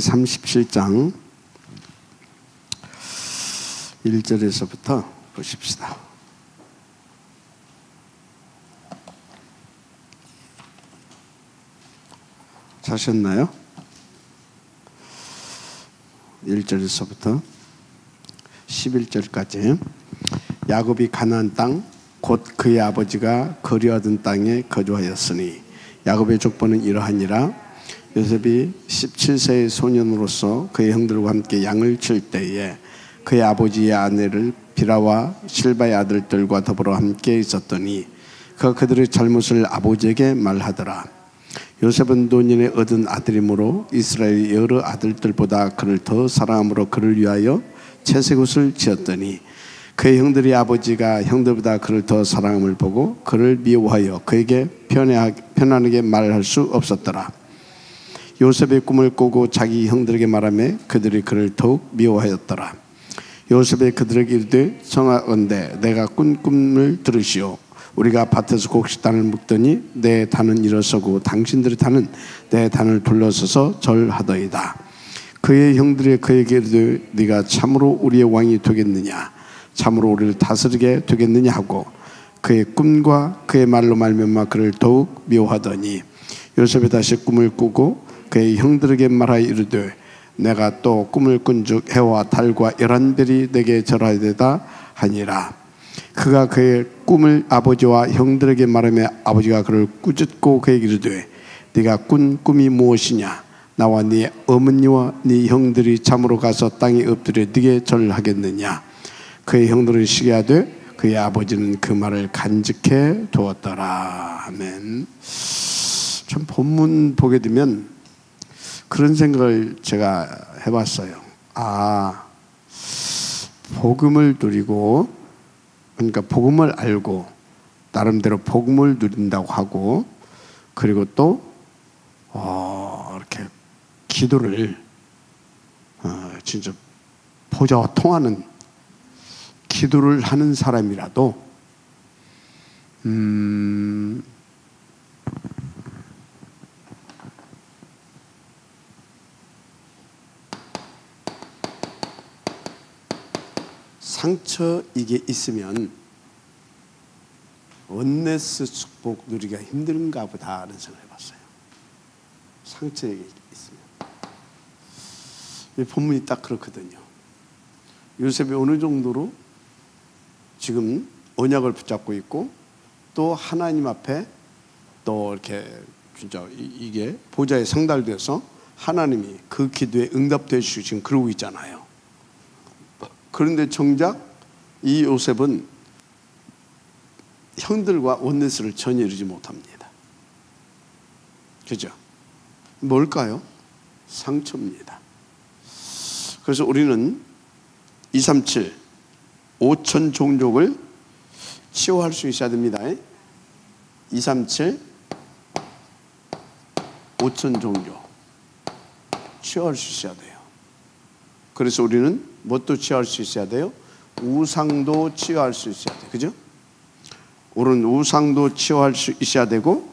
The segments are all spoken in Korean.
37장 1절에서부터 보십시다. 찾으셨나요? 1절에서부터 11절까지. 야곱이 가나안 땅 곧 그의 아버지가 거류하던 땅에 거주하였으니 야곱의 족보는 이러하니라. 요셉이 17세의 소년으로서 그의 형들과 함께 양을 칠 때에 그의 아버지의 아내를 비라와 실바의 아들들과 더불어 함께 있었더니 그가 그들의 잘못을 아버지에게 말하더라. 요셉은 노년에 얻은 아들이므로 이스라엘의 여러 아들들보다 그를 더 사랑함으로 그를 위하여 채색옷을 지었더니 그의 형들이 아버지가 형들보다 그를 더 사랑함을 보고 그를 미워하여 그에게 편안하게 말할 수 없었더라. 요셉의 꿈을 꾸고 자기 형들에게 말하며 그들이 그를 더욱 미워하였더라. 요셉이 그들에게 이르되 청하건대 내가 꾼 꿈을 들으시오. 우리가 밭에서 곡식단을 묶더니 내 단은 일어서고 당신들의 단은 내 단을 둘러서서 절하더이다. 그의 형들이 그에게 이르되 네가 참으로 우리의 왕이 되겠느냐, 참으로 우리를 다스리게 되겠느냐 하고 그의 꿈과 그의 말로 말미암아 그를 더욱 미워하더니 요셉이 다시 꿈을 꾸고 그의 형들에게 말하여 이르되 내가 또 꿈을 꾼즉 해와 달과 11별이 내게 절하되다 하니라. 그가 그의 꿈을 아버지와 형들에게 말하며 아버지가 그를 꾸짖고 그에게 이르되 네가 꾼 꿈이 무엇이냐, 나와 네 어머니와 네 형들이 잠으로 가서 땅에 엎드려 네게 절하겠느냐. 그의 형들은 시기하되 그의 아버지는 그 말을 간직해 두었더라. 아멘. 참 본문 보게 되면 그런 생각을 제가 해봤어요. 복음을 누리고, 그러니까 복음을 알고 나름대로 복음을 누린다고 하고, 그리고 또 이렇게 기도를 진짜 보좌와 통하는 기도를 하는 사람이라도 상처 이게 있으면 원네스 축복 누리기가 힘든가 보다 하는 생각을 해봤어요. 상처 이게 있으면. 이 본문이 딱 그렇거든요. 요셉이 어느 정도로 지금 언약을 붙잡고 있고 또 하나님 앞에 또 이렇게 진짜 이게 보좌에 상달돼서 하나님이 그 기도에 응답해 주시고 지금 그러고 있잖아요. 그런데 정작 이 요셉은 형들과 원네스를 전혀 이루지 못합니다. 그죠? 뭘까요? 상처입니다. 그래서 우리는 237 5천 종족을 치유할 수 있어야 됩니다. 237 5천 종족 치유할 수 있어야 돼요. 그래서 우리는 뭣도 치유할 수 있어야 돼요? 우상도 치유할 수 있어야 돼요. 그죠? 우리는 우상도 치유할 수 있어야 되고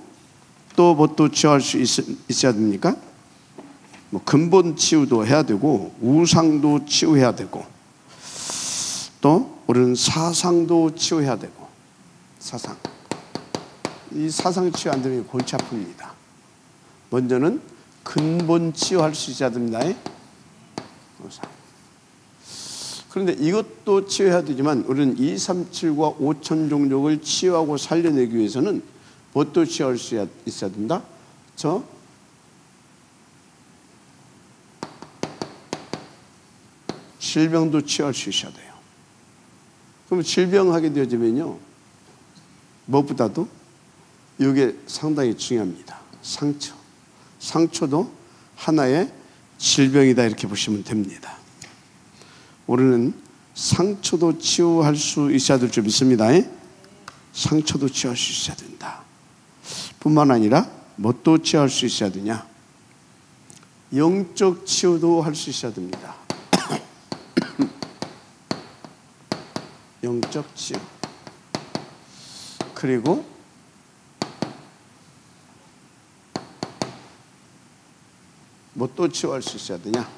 또 뭣도 치유할 수 있어야 됩니까? 근본 치유도 해야 되고 우상도 치유해야 되고 또 우리는 사상도 치유해야 되고. 사상, 이 사상 치유 안 되면 골치 아픕니다. 먼저는 근본 치유할 수 있어야 됩니다. 그런데 이것도 치유해야 되지만 우리는 237과 5천 종족을 치유하고 살려내기 위해서는 뭣도 치유할 수 있어야 된다? 질병도 치유할 수 있어야 돼요. 그럼 질병하게 되어지면요, 무엇보다도 이게 상당히 중요합니다. 상처도 하나의 질병이다 이렇게 보시면 됩니다. 우리는 상처도 치유할 수 있어야 될 줄 믿습니다. 상처도 치유할 수 있어야 된다. 뿐만 아니라 뭣도 치유할 수 있어야 되냐? 영적 치유도 할 수 있어야 됩니다. 영적 치유. 그리고 뭐 또 치유할 수 있어야 되냐?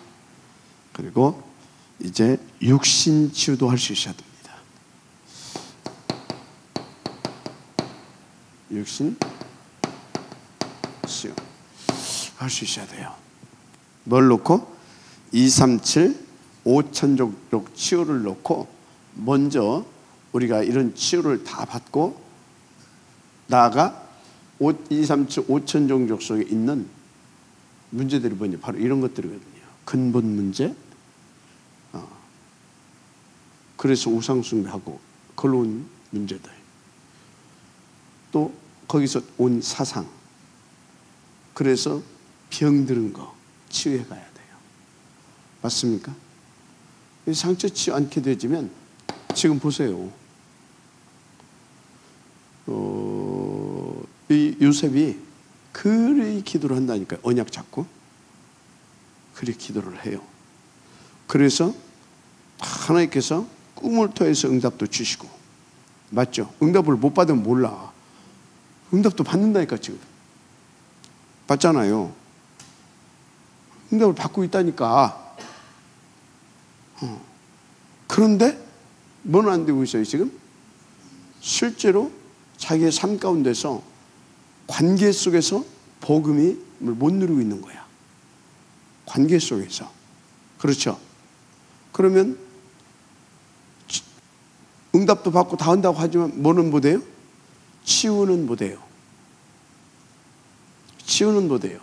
그리고 이제 육신 치유도 할 수 있어야 됩니다. 육신 치유 할 수 있어야 돼요. 뭘 놓고? 237 5천종족 치유를 놓고 먼저 우리가 이런 치유를 다 받고 나아가 237 5천종족 속에 있는 문제들이 뭐냐? 바로 이런 것들이거든요. 근본 문제. 그래서 우상숭배하고 걸로 온 문제들. 또 거기서 온 사상. 그래서 병드는 거 치유해 가야 돼요. 맞습니까? 상처 치유 않게 되지면 지금 보세요. 이 요셉이 그리 기도를 한다니까요. 언약 잡고 그리 기도를 해요. 그래서 하나님께서 꿈을 통해서 응답도 주시고, 맞죠? 응답을 못 받으면 몰라. 응답도 받는다니까. 지금 받잖아요. 응답을 받고 있다니까. 그런데 뭐는 안 되고 있어요 지금? 실제로 자기의 삶 가운데서 관계 속에서 복음이 못 누리고 있는 거야. 관계 속에서. 그렇죠? 그러면 응답도 받고 다 한다고 하지만 뭐는 못해요? 치유는 못해요. 치유는 못해요.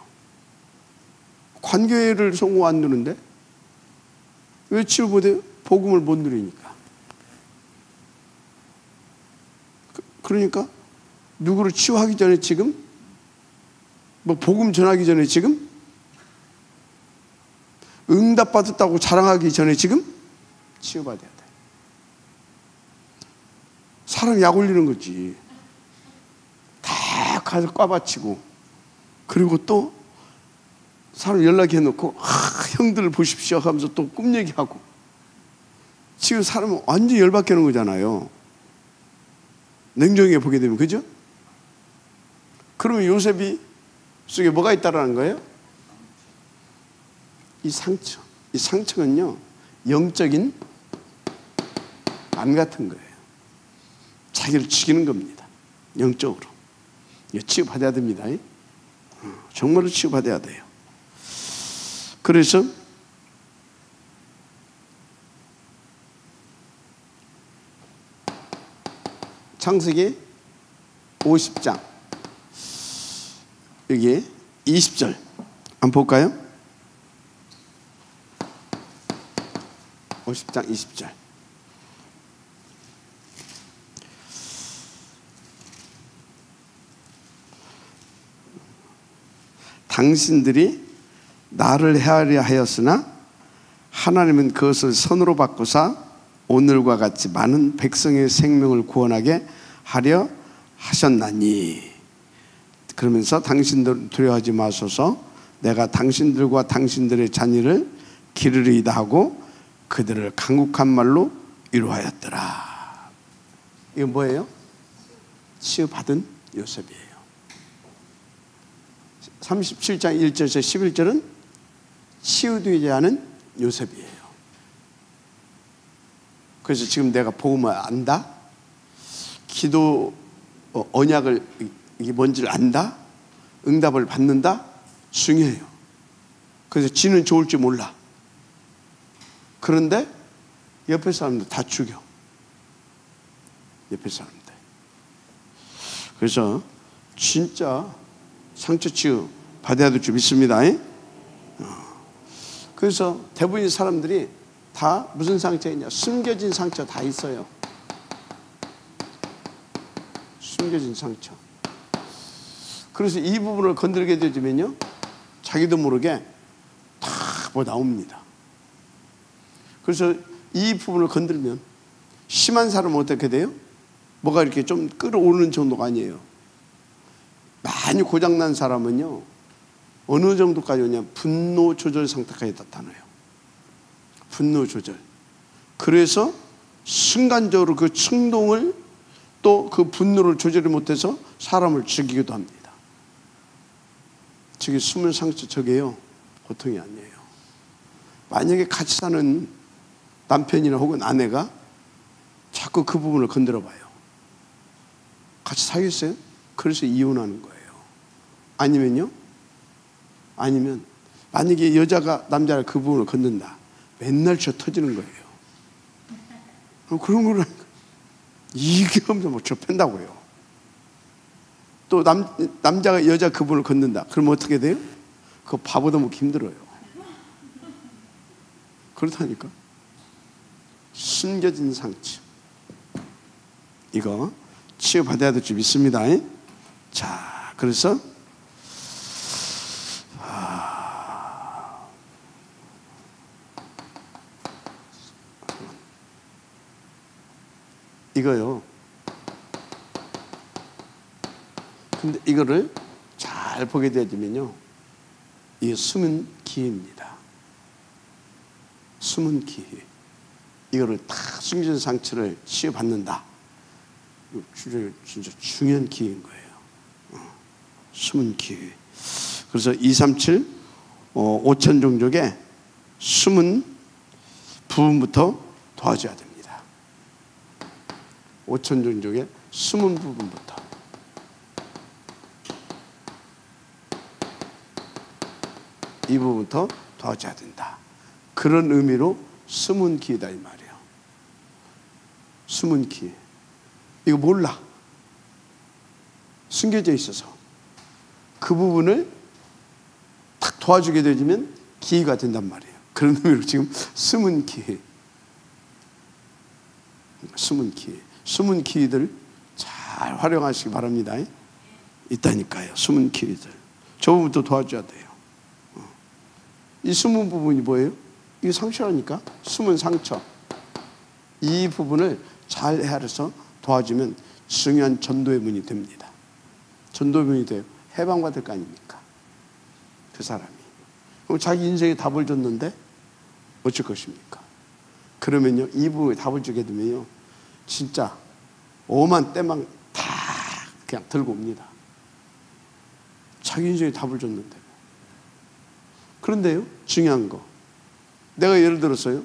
관계를 성공 안 누는데 왜 치유 못해요? 복음을 못 누리니까. 그러니까 누구를 치유하기 전에 지금, 뭐 복음 전하기 전에 지금, 응답 받았다고 자랑하기 전에 지금 치유받아야 돼. 사람 약 올리는 거지. 다 가서 꽈바치고, 그리고 또 사람 연락해 놓고 형들을 보십시오 하면서 또 꿈 얘기하고. 지금 사람은 완전 열받게 하는 거잖아요. 냉정하게 보게 되면. 그죠? 그러면 요셉이 속에 뭐가 있다라는 거예요? 이 상처. 이 상처는요, 영적인 암 같은 거예요. 자기를 죽이는 겁니다. 영적으로. 이거 치유받아야 됩니다. 정말로 치유받아야 돼요. 그래서 창세기 50장 여기 20절 한번 볼까요? 50장 20절. 당신들이 나를 헤아려 하였으나 하나님은 그것을 선으로 바꾸사 오늘과 같이 많은 백성의 생명을 구원하게 하려 하셨나니. 그러면서 당신들 두려워하지 마소서, 내가 당신들과 당신들의 자녀를 기르리이다 하고 그들을 강국한 말로 위로하였더라. 이건 뭐예요? 치유받은 요셉이에요. 37장 1절에서 11절은 치유되지 않은 요셉이에요. 그래서 지금 내가 복음을 안다? 기도 언약을 이게 뭔지를 안다? 응답을 받는다? 중요해요. 그래서 지는 좋을지 몰라. 그런데 옆에 사람들 다 죽여. 옆에 사람들. 그래서 진짜 상처 치유 받아야 될 줄 믿습니다. 그래서 대부분의 사람들이 다 무슨 상처이냐? 숨겨진 상처 다 있어요. 숨겨진 상처. 그래서 이 부분을 건드리게 되면요, 자기도 모르게 다 뭐 나옵니다. 그래서 이 부분을 건들면 심한 사람은 어떻게 돼요? 뭐가 이렇게 좀 끌어오르는 정도가 아니에요. 많이 고장난 사람은요, 어느 정도까지 오냐? 분노 조절 상태까지 나타나요. 분노 조절. 그래서 순간적으로 그 충동을 또 그 분노를 조절을 못해서 사람을 죽이기도 합니다. 저기 숨은 상처, 저게요 보통이 아니에요. 만약에 같이 사는 남편이나 혹은 아내가 자꾸 그 부분을 건드려 봐요. 같이 사귀었어요? 그래서 이혼하는 거예요. 아니면요? 아니면 만약에 여자가 남자가 그 부분을 건든다. 맨날 저 터지는 거예요. 그럼 그런 거를 이게 없으면 뭐 저 팬다고요. 또 남자가 여자 그 부분을 건든다. 그러면 어떻게 돼요? 그거 바보도 먹기 힘들어요. 그렇다니까. 숨겨진 상처. 이거 치유받아야 될 줄 믿습니다. 자, 그래서 이거요. 근데 이거를 잘 보게 되면요, 이게 숨은 기회입니다. 숨은 기회. 이거를 다 숨겨진 상처를 치유받는다. 진짜 중요한 기회인 거예요. 숨은 기회. 그래서 237 5천 종족의 숨은 부분부터 도와줘야 됩니다. 5천 종족의 숨은 부분부터. 이 부분부터 도와줘야 된다. 그런 의미로 숨은 기회다 이 말이에요. 숨은 기회. 이거 몰라. 숨겨져 있어서 그 부분을 딱 도와주게 되면 기회가 된단 말이에요. 그런 의미로 지금 숨은 기회. 숨은 기회. 숨은 기회들 잘 활용하시기 바랍니다. 있다니까요. 숨은 기회들. 저 부분도 도와줘야 돼요. 이 숨은 부분이 뭐예요? 이게 상처라니까. 숨은 상처. 이 부분을 잘 헤아려서 도와주면 중요한 전도의 문이 됩니다. 전도의 문이 돼요. 해방받을 거 아닙니까? 그 사람이. 그럼 자기 인생에 답을 줬는데 어쩔 것입니까? 그러면요, 이 부분에 답을 주게 되면요, 진짜 오만 때만 다 그냥 들고 옵니다. 자기 인생에 답을 줬는데. 그런데요, 중요한 거. 내가 예를 들어서요,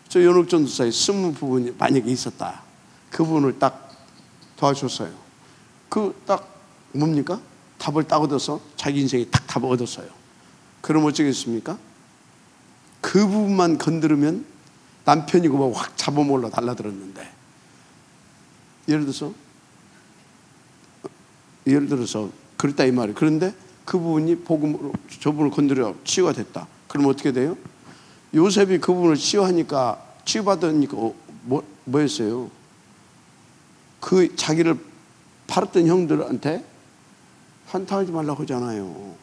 저 연옥전도사의 숨은 부분이 만약에 있었다. 그 부분을 딱 도와줬어요. 그 딱 뭡니까? 답을 딱 얻어서 자기 인생에 딱 답을 얻었어요. 그럼 어쩌겠습니까? 그 부분만 건드리면 남편이 그거 확 잡아먹으려 달라들었는데, 예를 들어서 그랬다 이 말이에요. 그런데 그 부분이 복음으로 저 부분을 건드려 치유가 됐다. 그럼 어떻게 돼요? 요셉이 그 부분을 치유받으니까 뭐였어요? 그 자기를 팔았던 형들한테 한탄하지 말라고 하잖아요.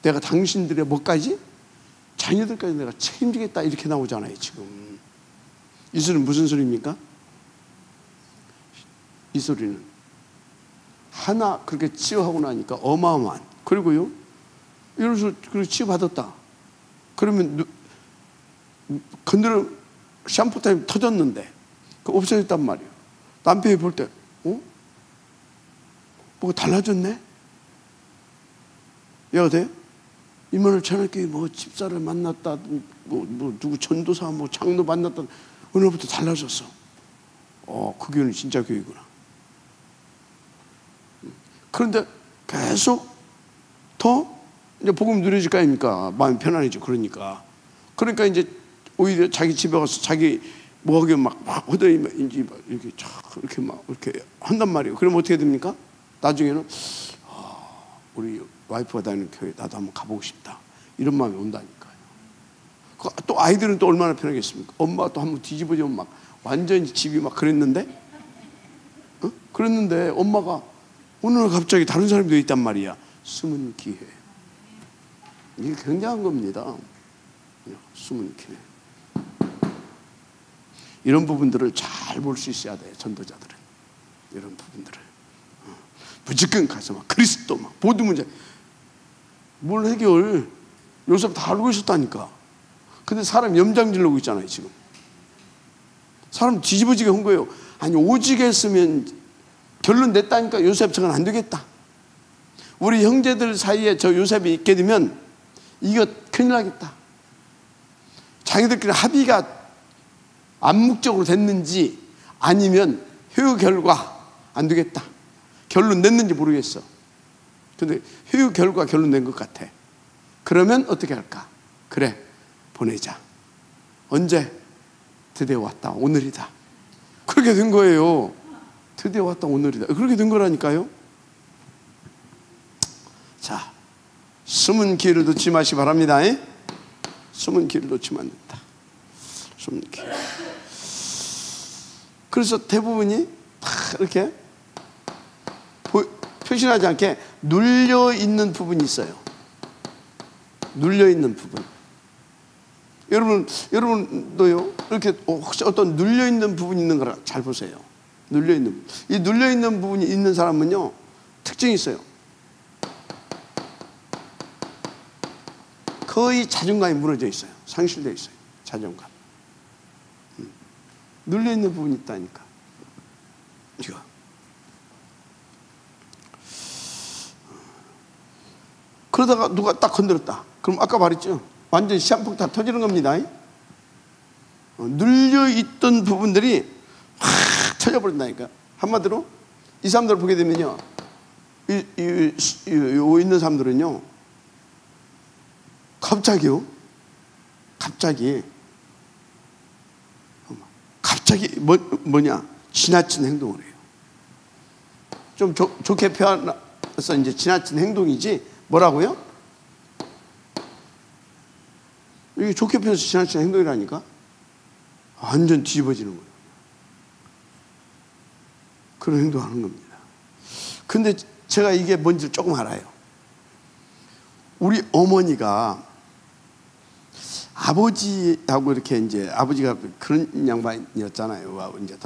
내가 당신들의 뭐까지? 자녀들까지 내가 책임지겠다 이렇게 나오잖아요. 지금 이 소리는 무슨 소리입니까? 이 소리는 하나 그렇게 치유하고 나니까 어마어마한, 그리고요, 이래서 그렇게 치유받았다. 그러면 건드려 샴푸 타임 터졌는데 그 없어졌단 말이에요. 남편이 볼 때 뭐가 달라졌네? 얘가 돼? 이만을 저녁에 뭐 집사를 만났다, 뭐 누구 전도사 뭐 장로 만났다, 오늘부터 달라졌어. 그 교회는 진짜 교회구나. 그런데 계속 더 이제 복음 누려질 거 아닙니까? 마음이 편안해져. 그러니까 이제 오히려 자기 집에 가서 자기 뭐하게 막 허더니 이제 이렇게 막 이렇게 한단 말이에요. 그러면 어떻게 됩니까? 나중에는 우리 와이프가 다니는 교회 나도 한번 가보고 싶다, 이런 마음이 온다니까요. 또 아이들은 또 얼마나 편하겠습니까? 엄마가 또 한번 뒤집어지면 막 완전히 집이 막 그랬는데, 그랬는데 엄마가 오늘 갑자기 다른 사람이 되어 있단 말이야. 숨은 기회. 이게 굉장한 겁니다. 숨은 기회. 이런 부분들을 잘 볼 수 있어야 돼요. 전도자들은 이런 부분들을 무조건 가서 막 그리스도 막 모든 문제 뭘 해결, 요셉 다 알고 있었다니까. 근데 사람 염장질러고 있잖아요. 지금 사람 뒤집어지게 한 거예요. 아니 오직 했으면 결론 냈다니까. 요셉 저건 안 되겠다. 우리 형제들 사이에 저 요셉이 있게 되면 이거 큰일 나겠다. 자기들끼리 합의가 암묵적으로 됐는지 아니면 회의 결과 안 되겠다. 결론 냈는지 모르겠어. 근데 회의 결과 결론 낸 것 같아. 그러면 어떻게 할까? 그래, 보내자. 언제? 드디어 왔다. 오늘이다. 그렇게 된 거예요. 드디어 왔다. 오늘이다. 그렇게 된 거라니까요. 자, 숨은 기회를 놓지 마시 바랍니다. 숨은 기회를 놓치면 안 된다. 숨은 기회. 그래서 대부분이 다 이렇게 표시하지 않게 눌려 있는 부분이 있어요. 눌려 있는 부분. 여러분도요, 이렇게 혹시 어떤 눌려 있는 부분이 있는 거라 잘 보세요. 눌려 있는, 이 눌려 있는 부분이 있는 사람은요, 특징이 있어요. 거의 자존감이 무너져 있어요. 상실되어 있어요. 자존감. 눌려 있는 부분이 있다니까. 이거. 그러다가 누가 딱 건드렸다. 그럼 아까 말했죠. 완전 시한폭 다 터지는 겁니다. 눌려있던 부분들이 확 터져버린다니까. 한마디로 이 사람들을 보게 되면요, 있는 사람들은요, 갑자기 뭐냐, 지나친 행동을 해요. 좀 좋게 표현해서 이제 지나친 행동이지 뭐라고요? 이게 좋게 표현해서 지나친 행동이라니까. 완전 뒤집어지는 거예요. 그런 행동하는 겁니다. 근데 제가 이게 뭔지 조금 알아요. 우리 어머니가 아버지하고 이렇게 이제 아버지가 그런 양반이었잖아요. 이제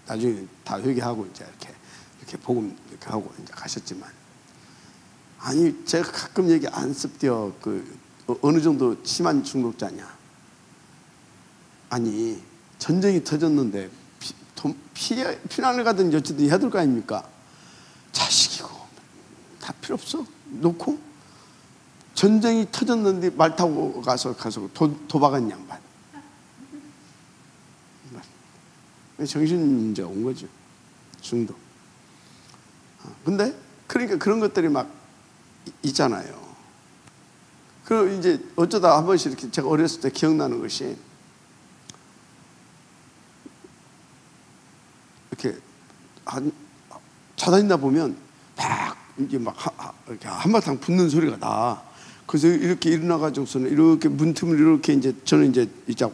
나중에 다 회개하고 이제 이렇게 복음 이렇게 하고 이제 가셨지만, 아니 제가 가끔 얘기 안 습디어 어느 정도 심한 중독자냐. 아니 전쟁이 터졌는데 피난을 가든 어쨌든 해야 될 거 아닙니까? 자식이고 다 필요 없어 놓고 전쟁이 터졌는데 말 타고 가서 도박한 양반. 정신 문제 온 거죠. 중독. 근데 그러니까 그런 것들이 막 있잖아요. 그리고 이제 어쩌다 한 번씩 이렇게 제가 어렸을 때 기억나는 것이, 이렇게 자다니다 보면 막 이게 막 이렇게 한바탕 붙는 소리가 나. 그래서 이렇게 일어나가지고서는 이렇게 문틈을 이렇게 이제 저는 이제 이제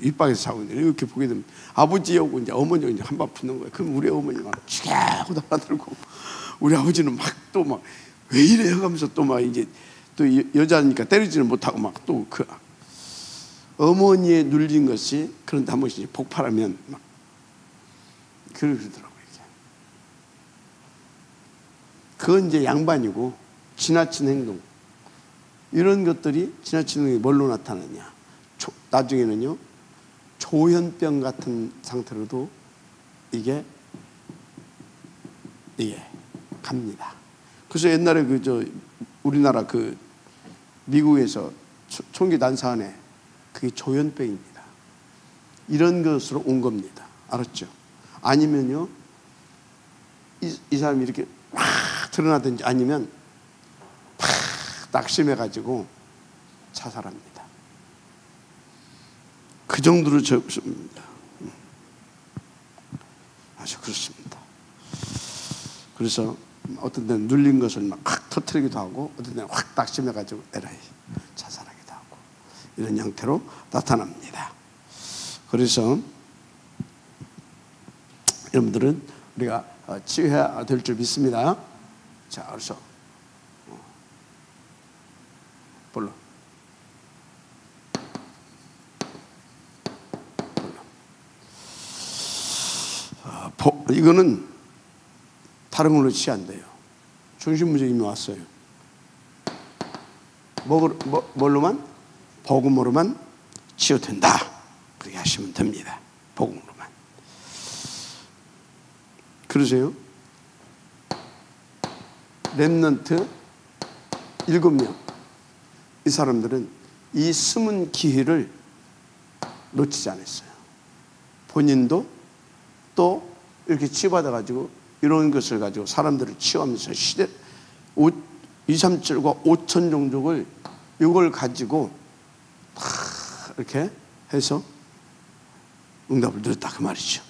입방에서 자고 있는데 이렇게 보게 되면 아버지하고 이제 어머니가 이제 한방 붙는 거예요. 그럼 우리 어머니 막 죽여고 달아들고, 우리 아버지는 막 또 막 왜 이래 하면서 또 막 이제 또 여자니까 때리지는 못하고 막 또 그 어머니에 눌린 것이 그런데 한 번씩 폭발하면 막 그러더라고요. 그건 이제 양반이고, 지나친 행동, 이런 것들이 지나친 행동이 뭘로 나타나냐, 나중에는요 조현병 같은 상태로도 이게 갑니다. 그래서 옛날에 우리나라 미국에서 총기 난사안에 그게 조현병입니다. 이런 것으로 온 겁니다. 알았죠? 아니면요 이 사람이 이렇게 확 드러나든지 아니면 팍 낙심해가지고 자살합니다. 그 정도로 적습니다. 아주 그렇습니다. 그래서 어떤 때는 눌린 것을 막 확 터뜨리기도 하고, 어떤 때는 확 낙심해가지고 에라이 자살하기도 하고, 이런 형태로 나타납니다. 그래서 여러분들은 우리가 치유해야 될 줄 믿습니다. 자, 그래서 이거는 다른 걸로 치유 안 돼요. 중심문제 이미 왔어요. 뭘로만? 복음으로만 치유된다. 그렇게 하시면 됩니다. 복음으로만. 그러세요? 렘넌트 7명 이 사람들은 이 숨은 기회를 놓치지 않았어요. 본인도 또 이렇게 치유받아가지고 이런 것을 가지고 사람들을 치유하면서 2, 3절과 5천 종족을 이걸 가지고 다 이렇게 해서 응답을 드렸다 그 말이죠.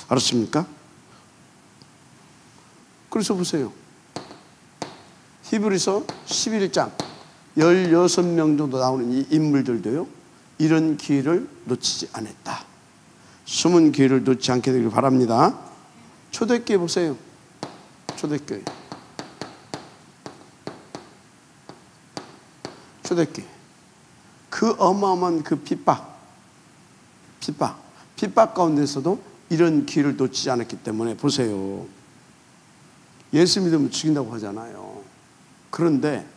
알았습니까? 그래서 보세요. 히브리서 11장 16명 정도 나오는 이 인물들도요, 이런 기회를 놓치지 않았다. 숨은 기회를 놓지 않게 되길 바랍니다. 초대교회 보세요. 초대교회. 초대교회. 그 어마어마한 그 핍박 가운데서도 이런 기회를 놓치지 않았기 때문에 보세요. 예수 믿으면 죽인다고 하잖아요. 그런데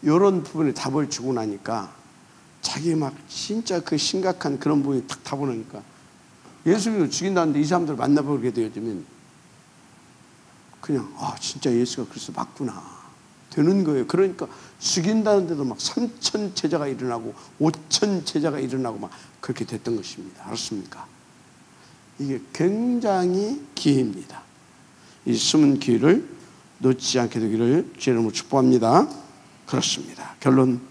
이런 부분에 답을 주고 나니까 자기 막 진짜 그 심각한 그런 부분이 탁 타보니까 예수 믿으면 죽인다는데 이 사람들 만나보게 되어지면 그냥 진짜 예수가 그리스도 맞구나 되는 거예요. 그러니까 죽인다는데도 막 3천 제자가 일어나고 5천 제자가 일어나고 막 그렇게 됐던 것입니다. 알았습니까? 이게 굉장히 기회입니다. 이 숨은 기회를 놓치지 않게 되기를 주의 이름으로 축복합니다. 그렇습니다. 결론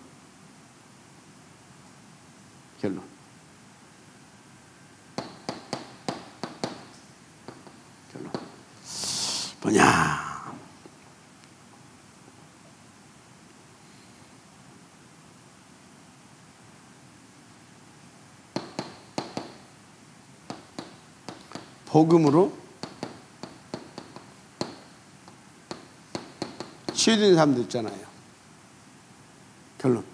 뭐냐? 복음으로 치유된 사람들 있잖아요. 결론.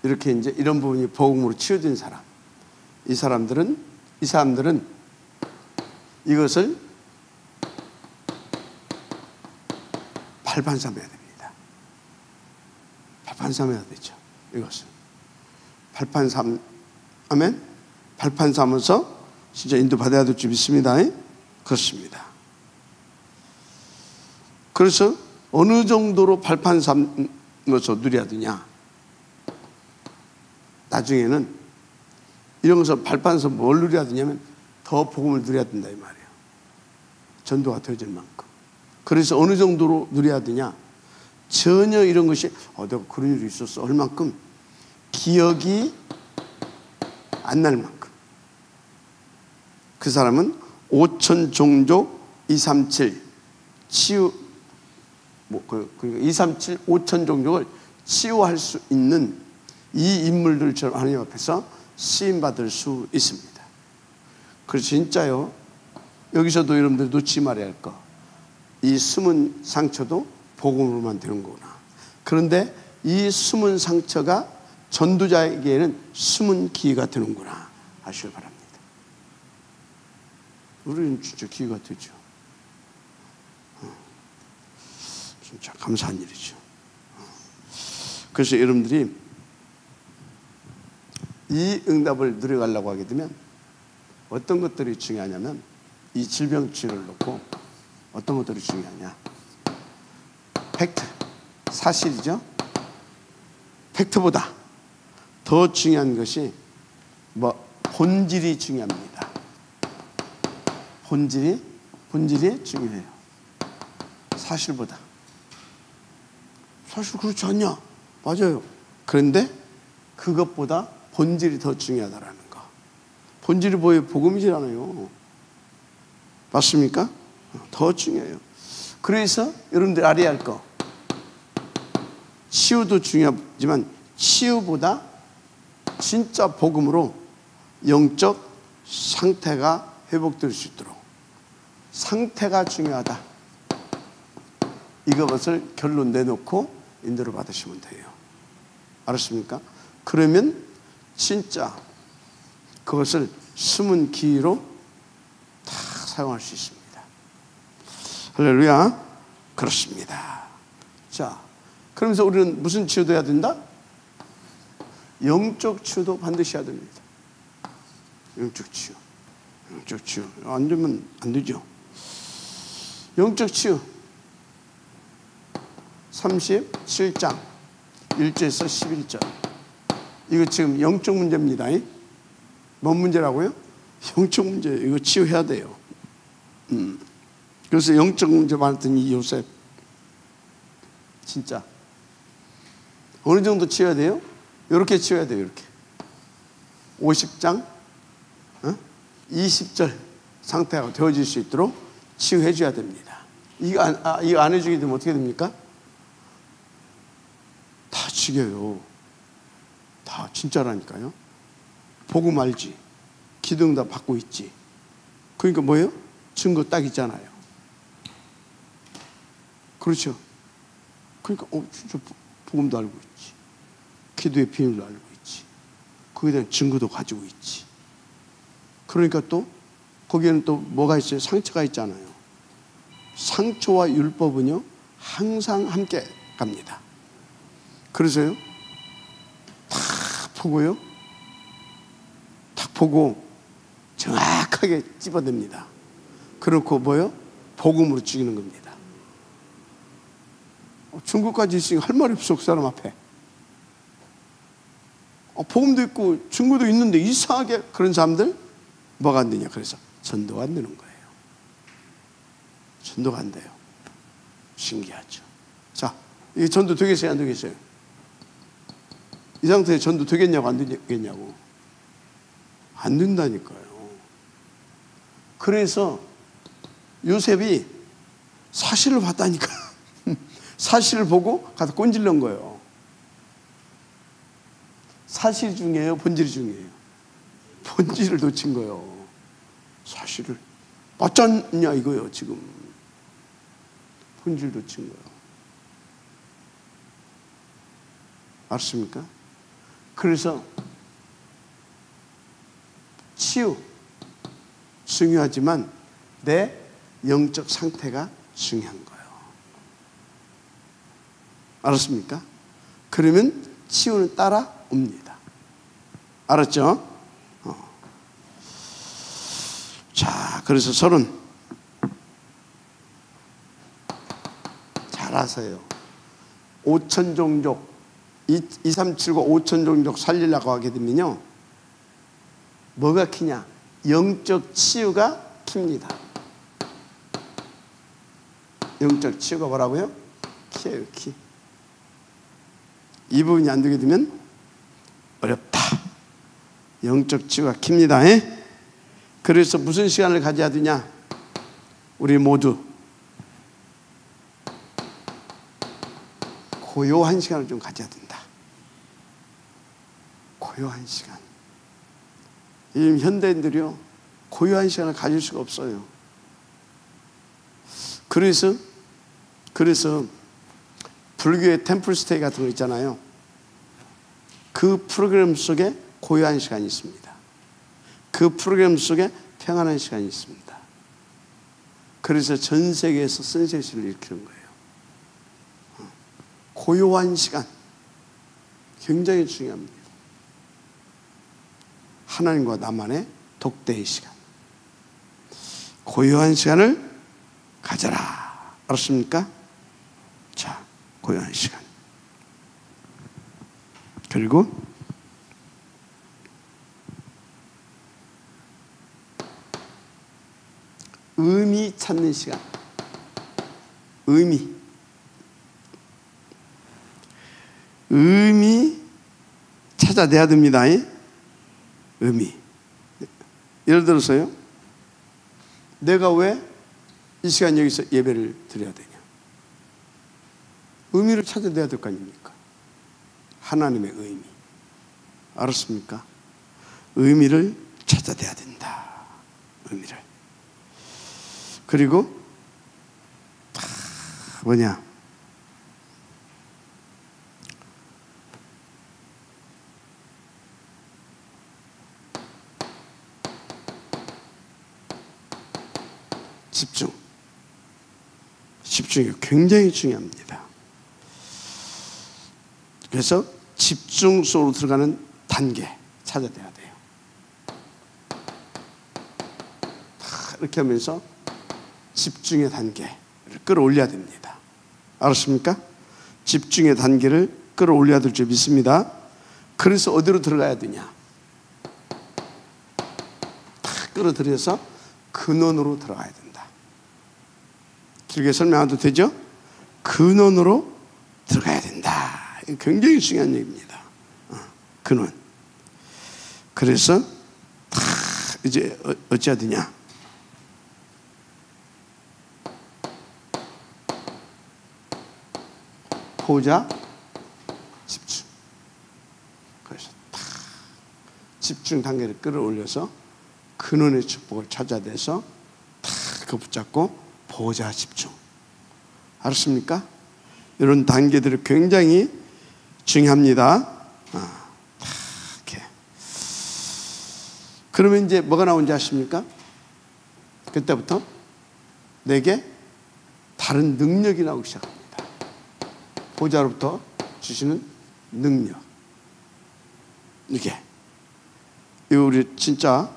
이렇게 이제 이런 부분이 복음으로 치유된 사람. 이 사람들은 이것을 발판삼아야 됩니다. 발판삼아야 되죠. 이것을. 아멘? 발판삼아서 진짜 인도받아야 될 줄 믿습니다. 그렇습니다. 그래서 어느 정도로 발판 삼아서 누려야 되냐? 나중에는 이런 것을 발판 삼아서 뭘 누려야 되냐면 더 복음을 누려야 된다 이 말이에요. 전도가 되어질 만큼. 그래서 어느 정도로 누려야 되냐? 전혀 이런 것이 내가 그런 일이 있었어 할 만큼 기억이 안 날 만큼. 그 사람은 5천 종족 237 치유 237 5천 종족을 치유할 수 있는 이 인물들처럼 하나님 앞에서 쓰임받을 수 있습니다. 그래서 진짜요, 여기서도 여러분들 놓치지 말아야 할 거, 이 숨은 상처도 복음으로만 되는 거구나. 그런데 이 숨은 상처가 전도자에게는 숨은 기회가 되는구나 아시길 바랍니다. 우리는 진짜 기회가 되죠. 진짜 감사한 일이죠. 그래서 여러분들이 이 응답을 누려가려고 하게 되면 어떤 것들이 중요하냐면 이 질병 치료를 놓고 어떤 것들이 중요하냐? 팩트, 사실이죠. 팩트보다 더 중요한 것이 본질이 중요합니다. 본질이 중요해요. 사실보다. 사실 그렇지 않냐? 맞아요. 그런데 그것보다 본질이 더 중요하다라는 거. 본질이 뭐예요? 복음이잖아요. 맞습니까? 더 중요해요. 그래서 여러분들 알아야 할 거, 치유도 중요하지만 치유보다 진짜 복음으로 영적 상태가 회복될 수 있도록 상태가 중요하다. 이것을 결론 내놓고 인도를 받으시면 돼요. 알았습니까? 그러면 진짜 그것을 숨은 기회로 다 사용할 수 있습니다. 할렐루야. 그렇습니다. 자, 그러면서 우리는 무슨 치유도 해야 된다? 영적 치유도 반드시 해야 됩니다. 영적 치유. 안 되면 안 되죠. 영적 치유 37장 1절에서 11절 이거 지금 영적 문제입니다. 뭔 문제라고요? 영적 문제. 이거 치유해야 돼요. 그래서 영적 문제 많았던 이 요셉 진짜 어느 정도 치워야 돼요? 이렇게 치워야 돼요. 이렇게 50장 20절 상태가 되어질 수 있도록 치유해 줘야 됩니다. 이거 안 해주게 되면 어떻게 됩니까? 다 죽여요. 다 진짜라니까요. 복음 알지? 기도응답 받고 있지. 그러니까 뭐예요? 증거 딱 있잖아요. 그렇죠. 그러니까 진짜 복음도 알고 있지. 기도의 비밀도 알고 있지. 거기에 대한 증거도 가지고 있지. 그러니까 또 거기에는 또 뭐가 있어요? 상처가 있잖아요. 상처와 율법은요 항상 함께 갑니다. 그래서요 딱 보고요, 딱 보고 정확하게 집어냅니다. 그렇고 뭐요? 복음으로 죽이는 겁니다. 증거까지 있으니까 할 말이 없어. 그 사람 앞에 복음도 있고 증거도 있는데 이상하게 그런 사람들 뭐가 안 되냐? 그래서 전도가 안 되는 거예요. 전도가 안 돼요. 신기하죠. 자, 이게 전도 되겠어요? 안 되겠어요? 이 상태에 전도 되겠냐고 안 되겠냐고. 안 된다니까요. 그래서 요셉이 사실을 봤다니까. 사실을 보고 가서 꼰질른 거예요. 사실 중이에요? 본질 중이에요? 본질을 놓친 거예요. 사실을 맞잖냐 이거예요. 지금 본질 놓친 거예요. 알았습니까? 그래서 치유 중요하지만 내 영적 상태가 중요한 거예요. 알았습니까? 그러면 치유는 따라옵니다. 알았죠? 자, 그래서 서론 잘 아세요. 5천 종족 2379 5천 종족 살리려고 하게 되면요 뭐가 키냐? 영적 치유가 킵니다. 영적 치유가 뭐라고요? 키예요. 키. 이 부분이 안 되게 되면 어렵다. 영적 치유가 킵니다. 그래서 무슨 시간을 가져야 되냐? 우리 모두 고요한 시간을 좀 가져야 된다. 고요한 시간. 이 현대인들이요 고요한 시간을 가질 수가 없어요. 그래서 불교의 템플스테이 같은 거 있잖아요. 그 프로그램 속에 고요한 시간이 있습니다. 그 프로그램 속에 평안한 시간이 있습니다. 그래서 전 세계에서 센세이션을 일으키는 거예요. 고요한 시간 굉장히 중요합니다. 하나님과 나만의 독대의 시간. 고요한 시간을 가져라. 알았습니까? 자, 고요한 시간. 그리고 의미 찾는 시간. 의미 찾아내야 됩니다. 의미. 예를 들어서요, 내가 왜 이 시간 여기서 예배를 드려야 되냐? 의미를 찾아내야 될 거 아닙니까? 하나님의 의미. 알았습니까? 의미를 찾아내야 된다. 의미를. 그리고 뭐냐? 집중이 굉장히 중요합니다. 그래서 집중 속으로 들어가는 단계 찾아내야 돼요. 이렇게 하면서 집중의 단계를 끌어올려야 됩니다. 알았습니까? 집중의 단계를 끌어올려야 될 줄 믿습니다. 그래서 어디로 들어가야 되냐? 탁 끌어들여서 근원으로 들어가야 된다. 길게 설명 안 해도 되죠? 근원으로 들어가야 된다. 이거 굉장히 중요한 얘기입니다. 근원. 그래서 탁 이제 어찌해야 되냐? 보자, 집중. 그래서 탁 집중 단계를 끌어올려서 근원의 축복을 찾아내서 탁 그 붙잡고 보자, 집중. 알았습니까? 이런 단계들이 굉장히 중요합니다. 이렇게. 그러면 이제 뭐가 나온지 아십니까? 그때부터 내게 다른 능력이 나오기 시작합니다. 보좌로부터 주시는 능력. 이게 우리 진짜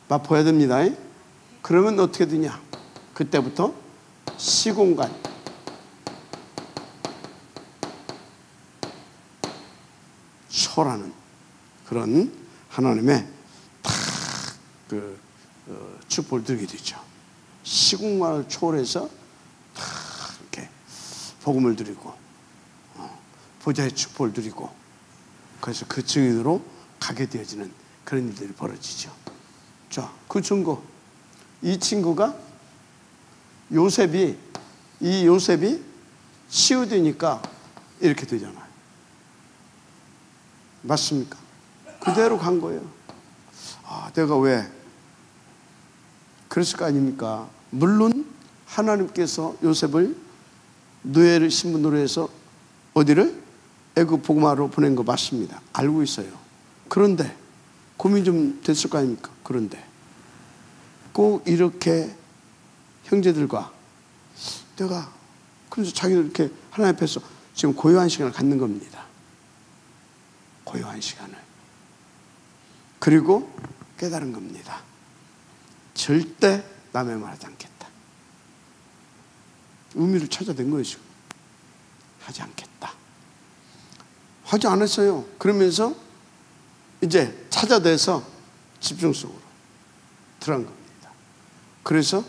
맛보아야 됩니다. 그러면 어떻게 되냐? 그때부터 시공간, 초라는 그런 하나님의 축복을 드리게 되죠. 시공간을 초월해서 이렇게 복음을 드리고 보좌의 축복을 드리고 그래서 그 증인으로 가게 되어지는 그런 일들이 벌어지죠. 자, 그 증거. 이 친구가 요셉이 치유되니까 이렇게 되잖아요. 맞습니까? 그대로 간 거예요. 내가 왜 그랬을 거 아닙니까? 물론 하나님께서 요셉을 노예를 신분으로 해서 어디를? 애굽 복음화로 보낸 거 맞습니다. 알고 있어요. 그런데 고민 좀 됐을 거 아닙니까? 그런데 꼭 이렇게 형제들과 내가 그래서 자기들 이렇게 하나님 앞에서 지금 고요한 시간을 갖는 겁니다. 고요한 시간을. 그리고 깨달은 겁니다. 절대 남의 말 하지 않겠다. 의미를 찾아낸 거예요, 지금. 하지 않겠다. 하지 않았어요. 그러면서 이제 찾아내서 집중 속으로 들어간 겁니다. 그래서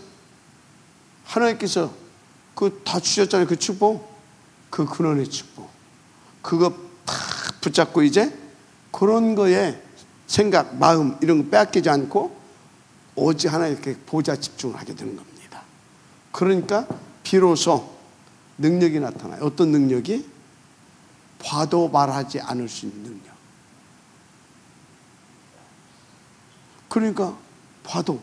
하나님께서 그 다 주셨잖아요. 그 축복. 그 근원의 축복. 그거 다 붙잡고 이제 그런 거에 생각, 마음 이런 거 빼앗기지 않고 오직 하나님께 보좌 집중을 하게 되는 겁니다. 그러니까 비로소 능력이 나타나요. 어떤 능력이? 봐도 말하지 않을 수 있는 능력. 그러니까 봐도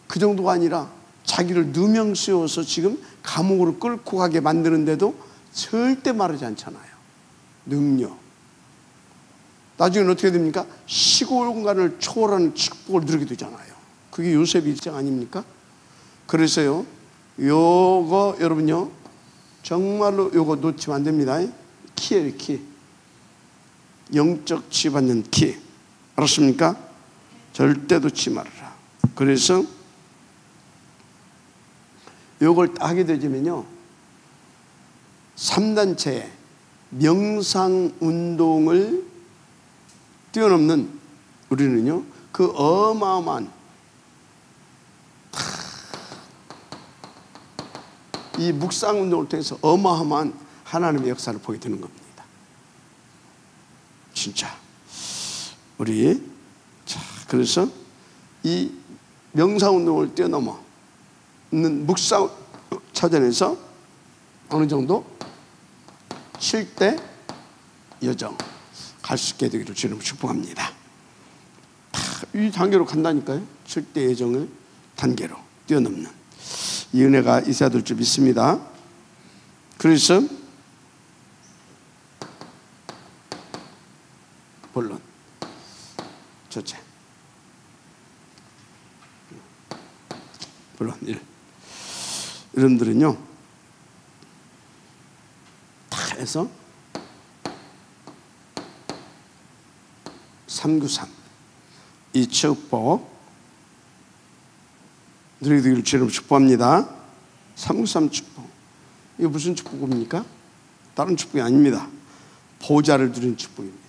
그 정도가 아니라 자기를 누명 씌워서 지금 감옥으로 끌고 가게 만드는데도 절대 말하지 않잖아요. 능력. 나중에는 어떻게 됩니까? 시공간을 초월하는 축복을 누리게 되잖아요. 그게 요셉의 일장 아닙니까? 그래서요, 요거 여러분요, 정말로 요거 놓치면 안 됩니다. 키예요, 키. 영적 치유받는 키. 알았습니까? 절대 놓치지 말아라. 그래서 요걸 하게 되면요, 3단체의 명상운동을 뛰어넘는 우리는요, 그 어마어마한 이 묵상운동을 통해서 어마어마한 하나님의 역사를 보게 되는 겁니다. 진짜 우리 그래서 이 명상운동을 뛰어넘어 묵상 차전에서 어느 정도 7대 여정 갈 수 있게 되기를 주님 축복합니다. 이 단계로 간다니까요. 7대 여정을 단계로 뛰어넘는 이 은혜가 있어야 될 줄 믿습니다. 그래서 본론 첫째, 본론 1. 여러분들은요 다 해서 393 이 축복 누리게 되기를 주님 축복합니다. 393 축복. 이거 무슨 축복입니까? 다른 축복이 아닙니다. 보좌를 누리는 축복입니다.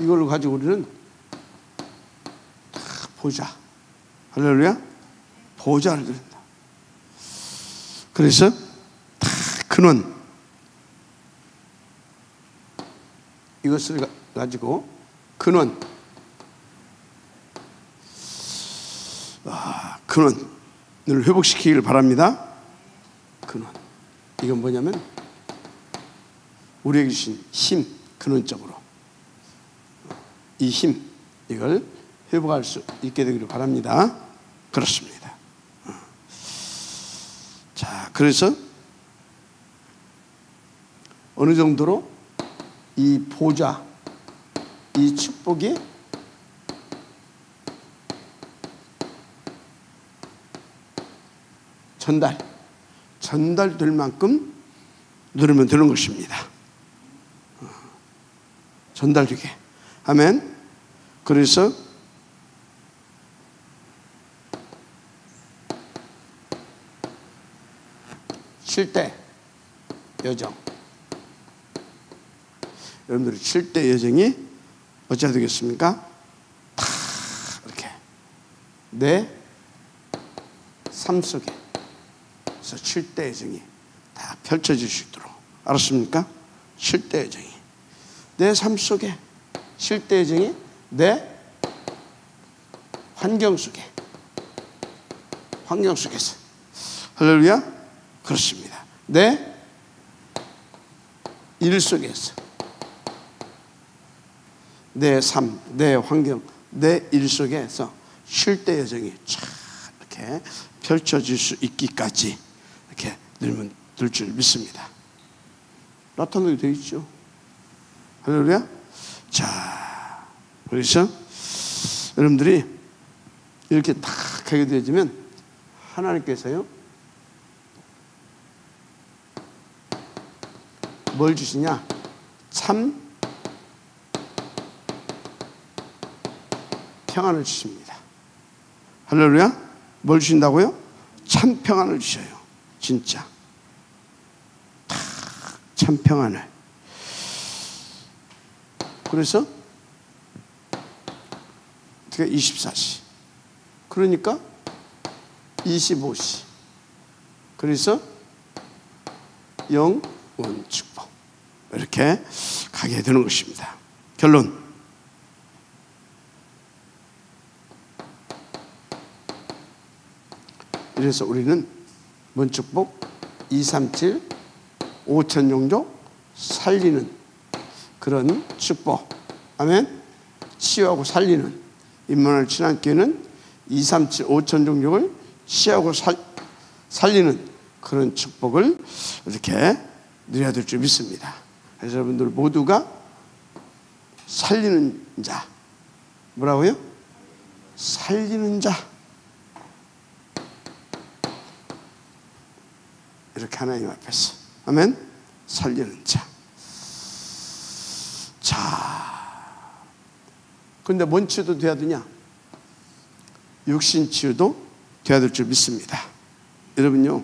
이걸 가지고 우리는 다 보자. 할렐루야. 보좌를 드린다. 그래서 다 근원 이것을 가지고 근원을 회복시키기를 바랍니다. 근원. 이건 뭐냐면 우리에게 주신 힘, 근원적으로 이 힘, 이걸 회복할 수 있게 되기를 바랍니다. 그렇습니다. 자, 그래서 어느 정도로 이 보좌, 이 축복이 전달될 만큼 누르면 되는 것입니다. 전달되게. 아멘. 그래서 쉴 때 여정. 여러분들이 쉴 때 여정이 어찌해야 되겠습니까? 다 이렇게 내 삶 속에 쉴 때 여정이 다 펼쳐질 수 있도록. 알았습니까? 쉴 때 여정이 내 삶 속에, 쉴 때 여정이 내 환경 속에서. 할렐루야. 그렇습니다. 내 일 속에서, 내 삶, 내 환경, 내 일 속에서 쉴 때 여정이 쫙 이렇게 펼쳐질 수 있기까지 이렇게 늘면 될 줄 믿습니다. 나타나게 되어 있죠. 할렐루야. 자, 그래서 여러분들이 이렇게 딱 하게 되어지면 하나님께서요 뭘 주시냐? 참 평안을 주십니다. 할렐루야. 뭘 주신다고요? 참 평안을 주셔요. 진짜 참 평안을. 그래서 24시, 그러니까 25시. 그래서 영원 축복, 이렇게 가게 되는 것입니다. 결론. 이래서 우리는 뭔 축복? 237 5천 종족 살리는 그런 축복. 아멘. 치유하고 살리는 임마누엘 친환교회는 237 5천 종족을 치유하고 살리는 그런 축복을 이렇게 누려야 될 줄 믿습니다. 그래서 여러분들 모두가 살리는 자. 뭐라고요? 살리는 자. 이렇게 하나님 앞에서. 아멘. 살리는 자. 자, 그런데 뭔 치유도 돼야 되냐? 육신 치유도 돼야 될 줄 믿습니다. 여러분요,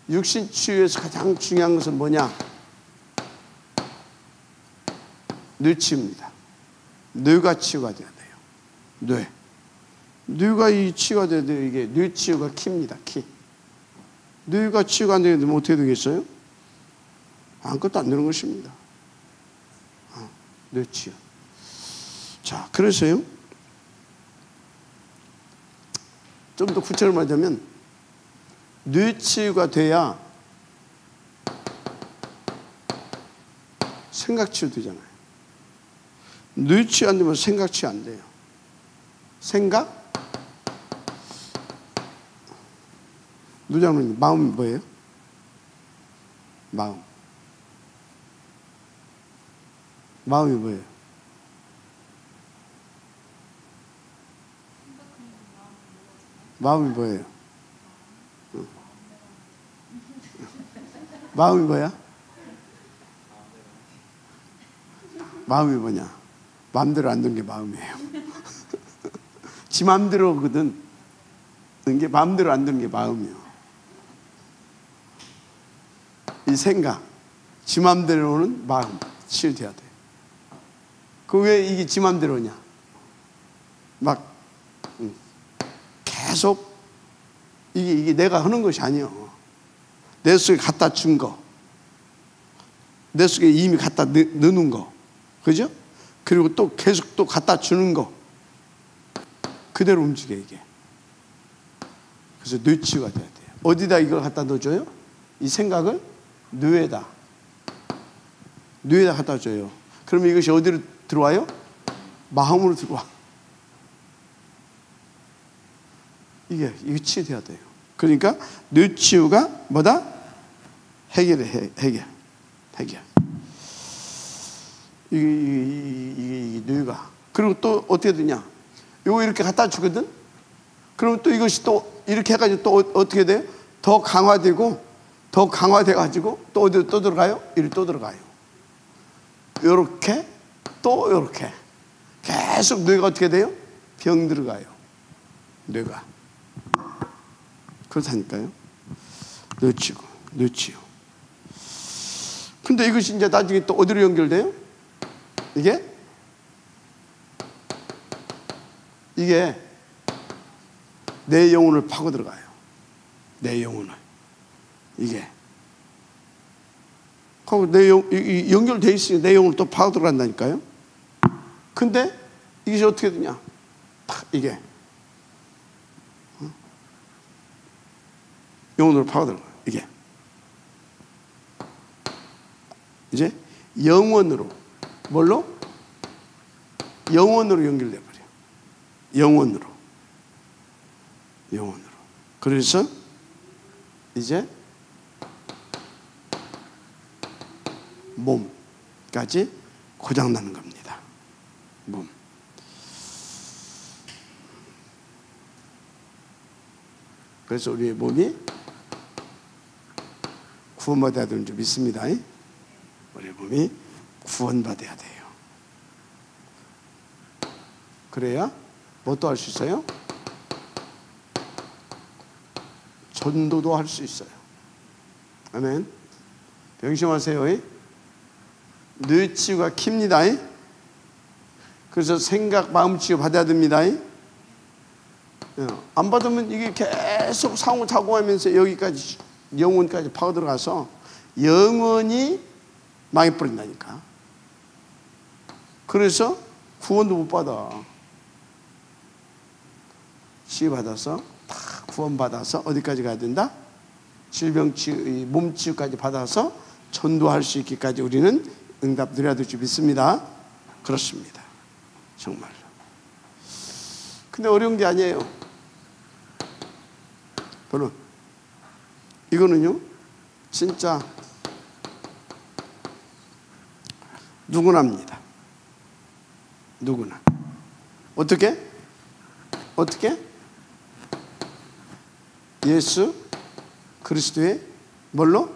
육신 치유에서 가장 중요한 것은 뭐냐? 뇌 치유입니다. 뇌가 치유가 돼야 돼요. 뇌가 이 치유가 돼야 돼요. 이게 뇌 치유가 키입니다. 키. 뇌가 치유가 안 되는데 어떻게 되겠어요? 아무것도 안 되는 것입니다. 뇌 치유. 자, 그래서요, 좀 더 구체적으로 말하자면 뇌 치유가 돼야 생각 치유 되잖아요. 뇌 치유 안 되면 생각 치유 안 돼요. 생각? 누장님, 마음이 뭐예요? 마음이 뭐예요? 마음이 뭐예요? 마음이 뭐야? 마음이 뭐냐? 마음대로 안 되는 게 마음이에요. 지 마음대로거든. 이게 마음대로 안 되는 게 마음이에요. 이 생각, 지 마음대로는 마음 치유돼야 돼. 그 왜 이게 지 맘대로냐? 막 계속 이게 내가 하는 것이 아니요. 내 속에 갖다 준 거, 내 속에 이미 갖다 넣는 거, 그죠? 그리고 또 계속 또 갖다 주는 거, 그대로 움직여 이게. 그래서 뇌치유가 돼야 돼요. 어디다 이걸 갖다 넣어줘요? 이 생각을 뇌에다 갖다 줘요. 그러면 이것이 어디로 들어와요? 마음으로 들어와. 이게 치유돼야 돼요. 그러니까 뇌치유가 뭐다? 해결해. 이 뇌가. 그리고 또 어떻게 되냐? 이거 이렇게 갖다 주거든? 그러면 또 이것이 또 이렇게 해가지고 또 어떻게 돼요? 더 강화되고, 더 강화돼가지고 또 어디로 또 들어가요? 이리 또 들어가요. 요렇게, 또 요렇게. 계속 뇌가 어떻게 돼요? 병 들어가요. 뇌가. 그렇다니까요. 뇌치유. 근데 이것이 이제 나중에 또 어디로 연결돼요? 이게 내 영혼을 파고 들어가요. 내 영혼을. 이게. 연결돼 있으니 내 영혼을 또 파고 들어간다니까요. 근데 이것이 어떻게 되냐? 이게. 영혼으로 파고 들어가요. 이게. 이제 영원으로. 뭘로? 영원으로 연결돼 버려요. 영원으로. 그래서 이제 몸까지 고장나는 겁니다. 몸. 그래서 우리의 몸이 구원받아야 되는 줄 믿습니다. 우리 몸이 구원받아야 돼요. 그래야 뭐 또 할 수 있어요? 전도도 할 수 있어요. 아멘. 명심하세요. 뇌치유가 킵니다. 그래서 생각, 마음 치유 받아야 됩니다. 안 받으면 이게 계속 상호작용하면서 여기까지 영혼까지 파고들어가서 영원히 망해버린다니까. 그래서 구원도 못 받아. 치유받아서 다 구원받아서 어디까지 가야 된다? 질병치유, 몸치유까지 받아서 전도할 수 있기까지 우리는 응답 드려야 될 줄 믿습니다. 그렇습니다. 정말로. 근데 어려운 게 아니에요. 별로. 이거는요, 진짜 누구나 합니다. 누구나. 어떻게? 예수 그리스도의 뭘로?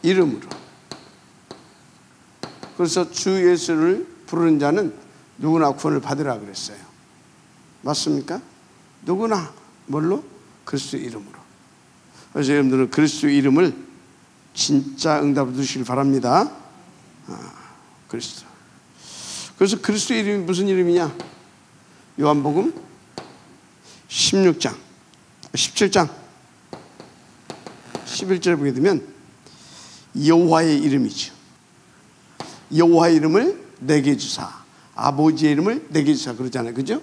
이름으로. 그래서 주 예수를 부르는 자는 누구나 구원을 받으라 그랬어요. 맞습니까? 누구나 뭘로? 그리스도의 이름으로. 그래서 여러분들은 그리스도의 이름을 진짜 응답을 주시길 바랍니다. 그리스도. 그래서 그리스도의 이름이 무슨 이름이냐? 요한복음 17장 11절에 보게 되면 여호와의 이름이죠. 여호와의 이름을 내게 주사, 아버지의 이름을 내게 주사 그러잖아요. 그죠?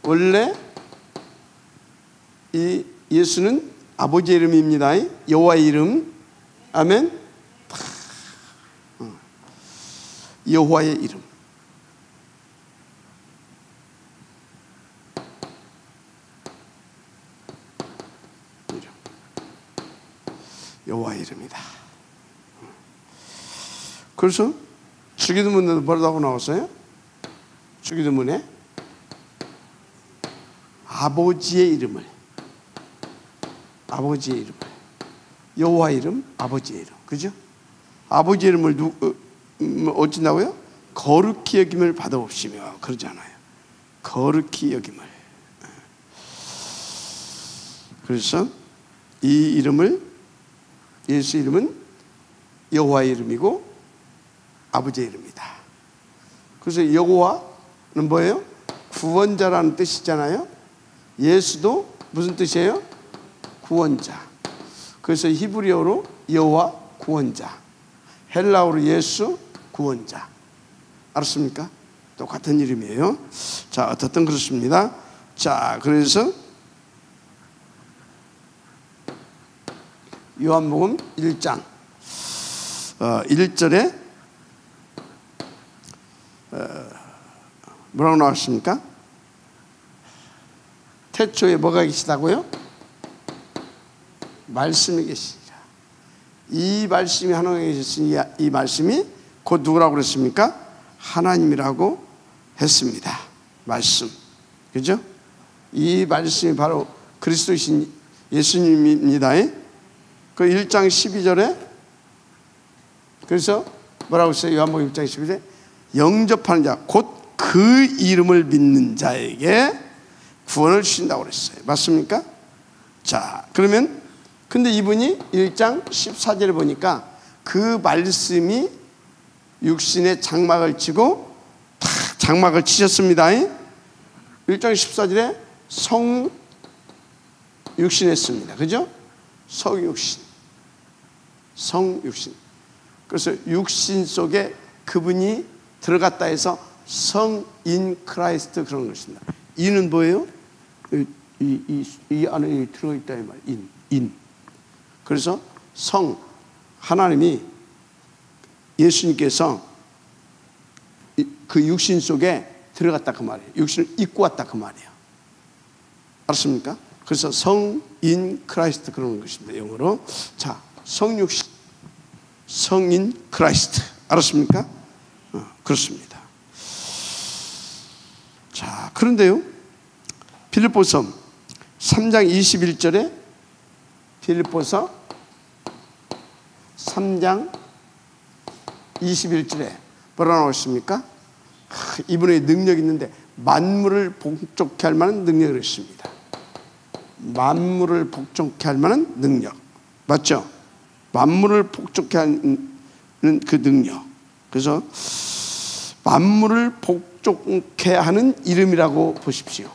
원래 이 예수는 아버지의 이름입니다. 여호와의 이름. 아멘. 여호와의 이름. 여호와의 이름이다. 그래서 주기도문에도 뭐라고 나왔어요? 주기도문에 아버지의 이름을, 여호와의 이름, 아버지의 이름, 그죠? 아버지의 이름을 어찌나고요? 거룩히 여김을 받아옵시며 그러잖아요. 거룩히 여김을. 그래서 이 이름을, 예수 이름은 여호와의 이름이고 아버지의 이름이다. 그래서 여호와는 뭐예요? 구원자라는 뜻이잖아요. 예수도 무슨 뜻이에요? 구원자. 그래서 히브리어로 여호와 구원자, 헬라어로 예수 구원자. 알았습니까? 똑같은 이름이에요. 자, 어쨌든 그렇습니다. 자, 그래서 요한복음 1장 1절에 뭐라고 나왔습니까? 태초에 뭐가 계시다고요? 말씀이 계시니라. 이 말씀이 하나님에 계셨으니 이 말씀이 곧 누구라고 그랬습니까? 하나님이라고 했습니다. 말씀, 그죠? 이 말씀이 바로 그리스도이신 예수님입니다. 그 1장 12절에 그래서 뭐라고 했어요? 요한복음 1장 12절에 영접하는 자 곧 그 이름을 믿는 자에게 구원을 주신다고 그랬어요. 맞습니까? 자, 그러면 근데 이분이 1장 14절에 보니까 그 말씀이 육신의 장막을 치고 탁 장막을 치셨습니다. 1장 14절에 성육신했습니다. 그죠? 성육신. 그래서 육신 속에 그분이 들어갔다 해서 성인 크라이스트 그런 것입니다. 인은 뭐예요? 이 안에 들어있다 이 말. 인. 그래서 하나님이 예수님께서 그 육신 속에 들어갔다 그 말이에요. 육신을 입고 왔다 그 말이에요. 알았습니까? 그래서 성인 크라이스트 그런 것입니다. 영어로. 자, 성육신, 성인 크라이스트. 알았습니까? 그렇습니다. 자, 그런데요, 빌립보서 3장 21절에 빌립보서 3장 21절에 뭐라 나왔습니까? 이분의 능력이 있는데 만물을 복종케 할 만한 능력을 했습니다. 만물을 복종케 할 만한 능력. 맞죠? 만물을 복종케 하는 그 능력. 그래서 만물을 복종케 하는 이름이라고 보십시오.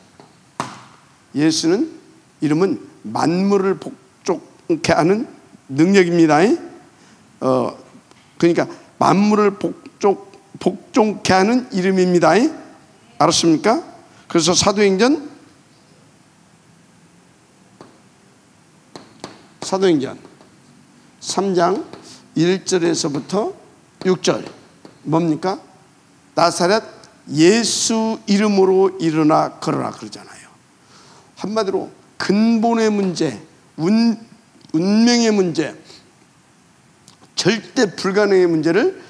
예수는 이름은 만물을 복종케 하는 능력입니다. 그러니까 만물을 복종케 하는 이름입니다. 알았습니까? 그래서 사도행전 3장 1절에서부터 6절 뭡니까? 나사렛 예수 이름으로 일어나 걸어라 그러잖아요. 한마디로 근본의 문제, 운명의 문제, 절대 불가능의 문제를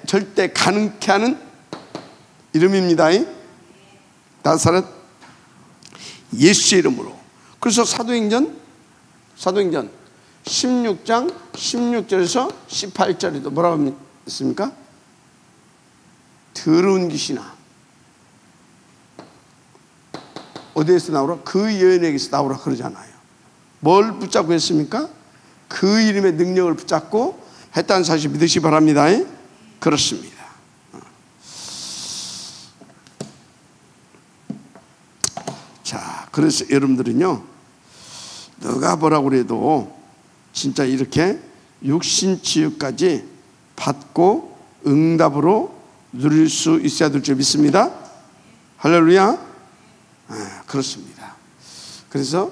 절대 가능케 하는 이름입니다. 나사렛 예수의 이름으로. 그래서 사도행전 16장 16절에서 18절에도 뭐라고 했습니까? 더러운 귀신아 어디에서 나오라? 그 여인에게서 나오라 그러잖아요. 뭘 붙잡고 했습니까? 그 이름의 능력을 붙잡고 했다는 사실 믿으시 바랍니다. 그렇습니다. 자, 그래서 여러분들은요, 누가 뭐라고 그래도 진짜 이렇게 육신치유까지 받고 응답으로 누릴 수 있어야 될 줄 믿습니다. 할렐루야. 그렇습니다. 그래서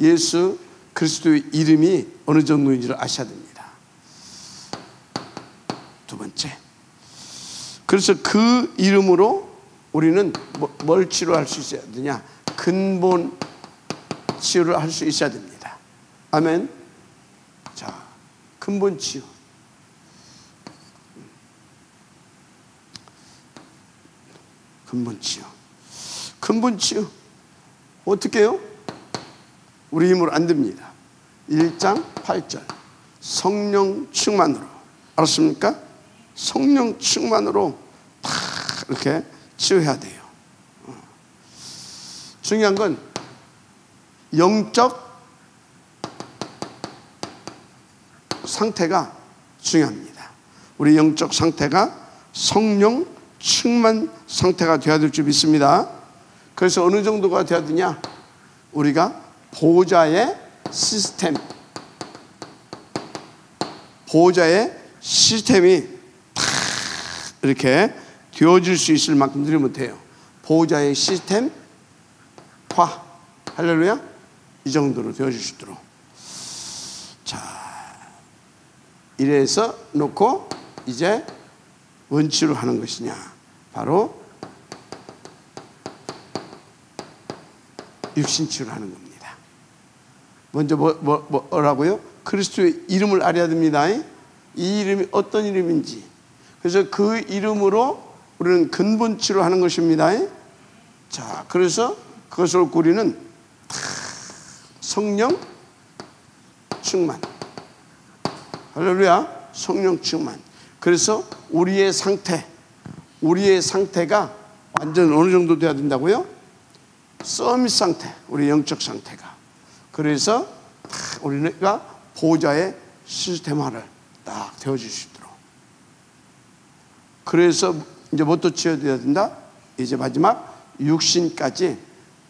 예수 그리스도의 이름이 어느 정도인지를 아셔야 됩니다. 두 번째, 그래서 그 이름으로 우리는 뭘 치료할 수 있어야 되냐? 근본 치유를 할 수 있어야 됩니다. 아멘. 자, 근본 치유. 근본 치유. 근본 치유. 어떻게 해요? 우리 힘으로 안 됩니다. 1장 8절. 성령 충만으로. 알았습니까? 성령 충만으로 다 이렇게 치유해야 돼요. 중요한 건 영적 상태가 중요합니다. 우리 영적 상태가 성령 충만 상태가 되어야 될 줄 믿습니다. 그래서 어느 정도가 되어야 되냐? 우리가 보호자의 시스템이 탁 이렇게 되어질 수 있을 만큼 누리면 돼요. 보호자의 시스템화, 할렐루야. 이 정도로 되어질 수 있도록. 자, 이래서 놓고 이제 원칙으로 하는 것이냐? 바로 육신치유를 하는 겁니다. 먼저 뭐라고요? 그리스도의 이름을 알아야 됩니다. 이 이름이 어떤 이름인지. 그래서 그 이름으로 우리는 근본치료 하는 것입니다. 자, 그래서 그것을 우리는 성령 충만. 할렐루야. 성령 충만. 그래서 우리의 상태가 완전 어느 정도 돼야 된다고요? 서밋 상태, 우리 영적 상태가. 그래서 우리가 보호자의 시스템화를 딱 되어줄 수 있도록. 그래서 이제 뭣도 치유되어야 된다? 이제 마지막 육신까지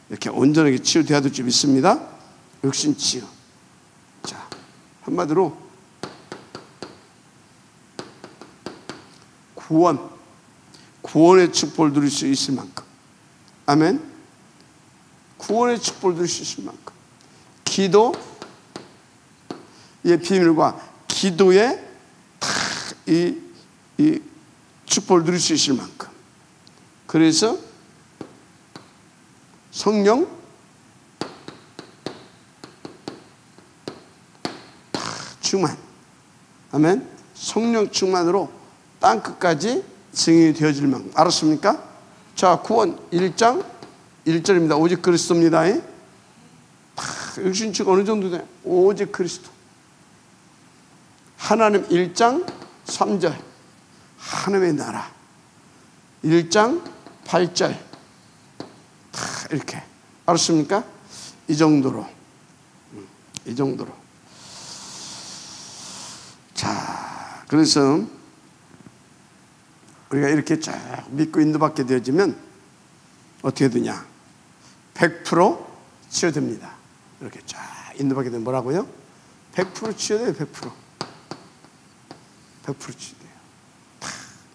이렇게 온전하게 치유되어야 될 줄 믿습니다. 육신 치유. 자, 한마디로 구원의 축복을 누릴 수 있을 만큼. 아멘. 구원의 축복을 누릴 수 있을 만큼. 기도의 비밀과 기도의 이 축복을 누릴 수 있을 만큼. 그래서 성령 충만. 아멘. 성령 충만으로 땅끝까지 증인이 되어질 만큼. 알았습니까? 자, 구원 1장 1절입니다. 오직 그리스도입니다. 육신치가 어느 정도 돼? 오직 그리스도. 하나님 1장 3절 하나님의 나라. 1장 8절 이렇게. 알았습니까? 이 정도로. 자, 그래서 우리가 이렇게 쫙 믿고 인도받게 되어지면 어떻게 되냐? 100% 치유됩니다. 이렇게 쫙 인도받게 되면 뭐라고요? 100% 치유돼요. 100% 치유돼요.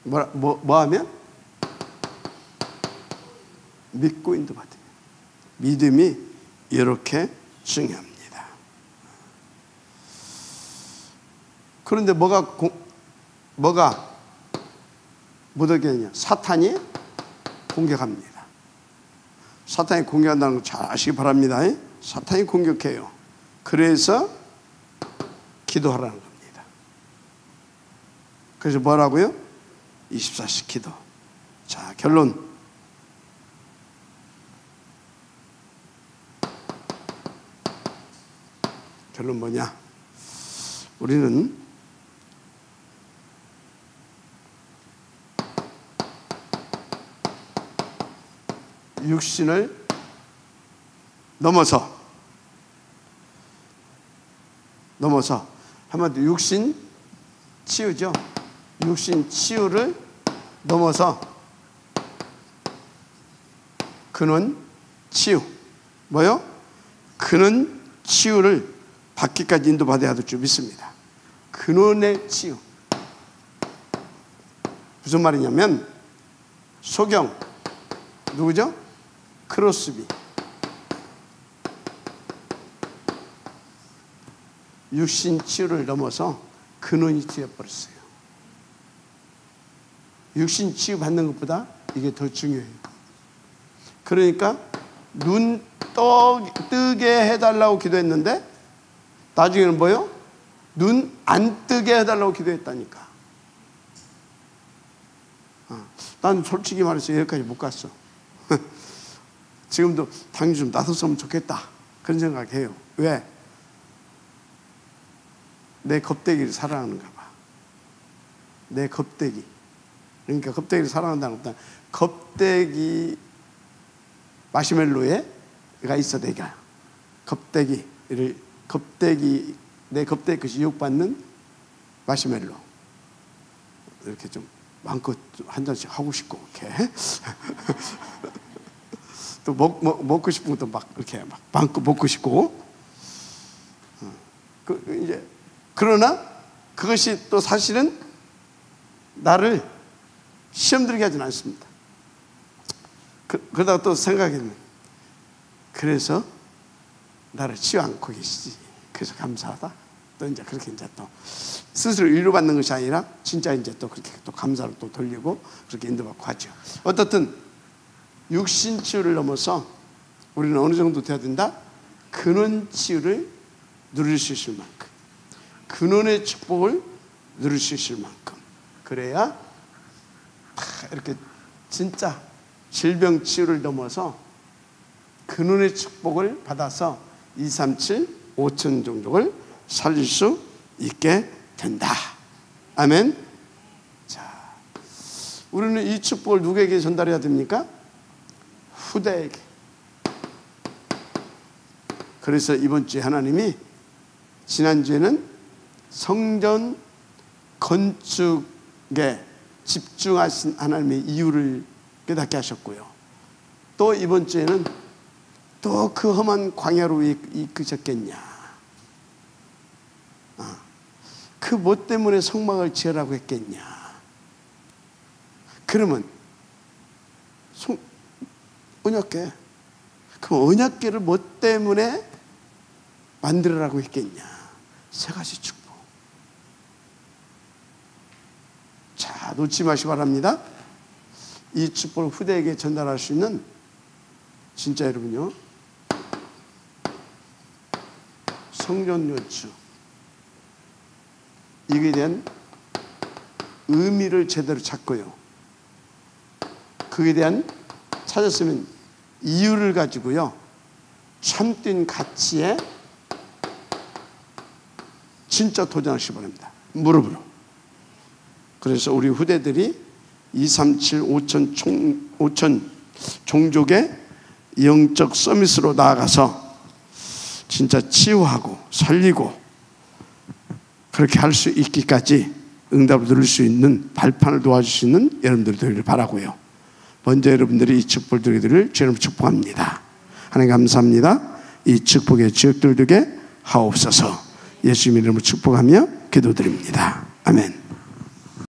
뭐 하면? 믿고 인도받으면. 믿음이 이렇게 중요합니다. 그런데 뭐가 못하겠냐? 사탄이 공격합니다. 사탄이 공격한다는 거 잘 아시기 바랍니다. 사탄이 공격해요. 그래서 기도하라는 겁니다. 그래서 뭐라고요? 24시 기도. 자, 결론. 결론 뭐냐? 우리는 육신을 넘어서 한마디로 육신 치유죠. 육신 치유를 넘어서 근원 치유. 뭐요? 근원 치유를 받기까지 인도받아야 될 줄 믿습니다. 근원의 치유. 무슨 말이냐면 소경 누구죠? 크로스비. 육신 치유를 넘어서 근원이 되어버렸어요. 육신 치유 받는 것보다 이게 더 중요해요. 그러니까 눈 뜨게 해달라고 기도했는데 나중에는 뭐요? 눈 안 뜨게 해달라고 기도했다니까. 난 솔직히 말해서 여기까지 못 갔어. 지금도 당연히 좀 놔뒀으면 좋겠다. 그런 생각해요. 왜? 내 겁대기를 사랑하는가 봐. 내 겁대기. 그러니까 겁대기를 사랑한다는 것보다 겁대기 마시멜로에가 있어. 내가 겁대기를 내 겁대기 것이 유혹받는 마시멜로. 이렇게 좀 마음껏 한 잔씩 하고 싶고 이렇게 또 먹고 싶은 것도 막 이렇게 막 마음껏 먹고 싶고 이제 그러나 그것이 또 사실은 나를 시험 들게 하진 않습니다. 그러다가 또 생각했네. 그래서 나를 치유 않고 계시지. 그래서 감사하다. 또 이제 그렇게 이제 또 스스로 위로받는 것이 아니라 진짜 이제 또 그렇게 또 감사로 또 돌리고 그렇게 인도받고 하죠. 어떻든 육신 치유를 넘어서 우리는 어느 정도 돼야 된다? 근원 치유를 누릴 수 있을 만큼, 근원의 축복을 누릴 수 있을 만큼, 그래야 이렇게 진짜 질병 치유를 넘어서 근원의 축복을 받아서 237, 5천 종족을 살릴 수 있게 된다. 아멘. 자, 우리는 이 축복을 누구에게 전달해야 됩니까? 후대에게. 그래서 이번 주에 하나님이, 지난주에는 성전 건축에 집중하신 하나님의 이유를 깨닫게 하셨고요. 또 이번 주에는 또 그 험한 광야로 왜 이끄셨겠냐, 그 뭐 때문에 성막을 지으라고 했겠냐. 그러면 언약궤, 그 언약궤를 뭐 때문에 만들으라고 했겠냐. 세 가지 축복. 자, 놓지 마시기 바랍니다. 이 축복을 후대에게 전달할 수 있는, 진짜 여러분요, 성전 요추, 이에 대한 의미를 제대로 찾고요, 그에 대한 찾았으면 이유를 가지고요, 참된 가치에 진짜 도전하시기 바랍니다. 무릎으로. 그래서 우리 후대들이 237, 5천 종족의 영적 서밋으로 나아가서 진짜 치유하고 살리고 그렇게 할 수 있기까지 응답을 누릴 수 있는 발판을 도와줄 수 있는 여러분들이 되기를 바라고요. 먼저 여러분들이 이 축복을 드리기를 주님 축복합니다. 하나님 감사합니다. 이 축복의 지역들 되게 하옵소서. 예수님 이름으로 축복하며 기도드립니다. 아멘.